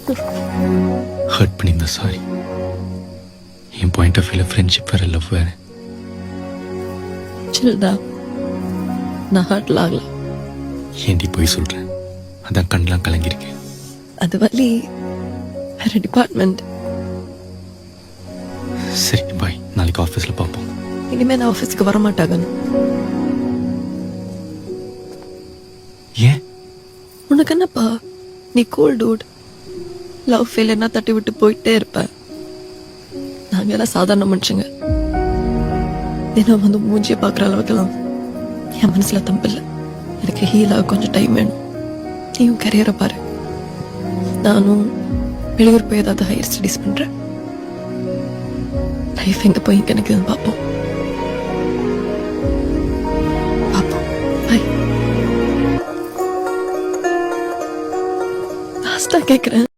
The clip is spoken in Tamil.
ஹர்ட் பண்ணியிருந்தா சாரி. என் பாயிண்ட் ஆஃப் வியூல ஃப்ரெண்ட்ஷிப் வேற, லவ் வேற. சில்டா, நான் ஹர்ட்ல ஆகல. ஏன்டி போய் சொல்றேன்? அதான் கண்ணெலாம் கலங்கிருக்கு. அது வலி வேற டிபார்ட்மெண்ட். சரி பாய், நாளைக்கு ஆஃபீஸில் பார்ப்போம். இனிமே நான் ஆஃபீஸுக்கு வர மாட்டாங்க. ஏன்? உனக்கு என்னப்பா, நீ கூல் டூட். லவ் ஃபெயிலியர்னா தட்டி விட்டு போயிட்டே இருப்ப. நாங்க எல்லாம் சாதாரண மனுஷங்க. தினம் வந்து மூஞ்சியை பார்க்குற அளவுக்குலாம் என் மனசுல தம்பில்லை. எனக்கு ஹீலாக கொஞ்சம் டைம் வேணும். நீயும் கரியரை பாரு. நானும் வெளியூர் போய் ஏதாவது ஹையர் ஸ்டடீஸ் பண்றேன். லைஃப் எங்க போய் எனக்கு பார்ப்போம். பார்ப்போம். பை. லாஸ்டா கேட்குறேன்.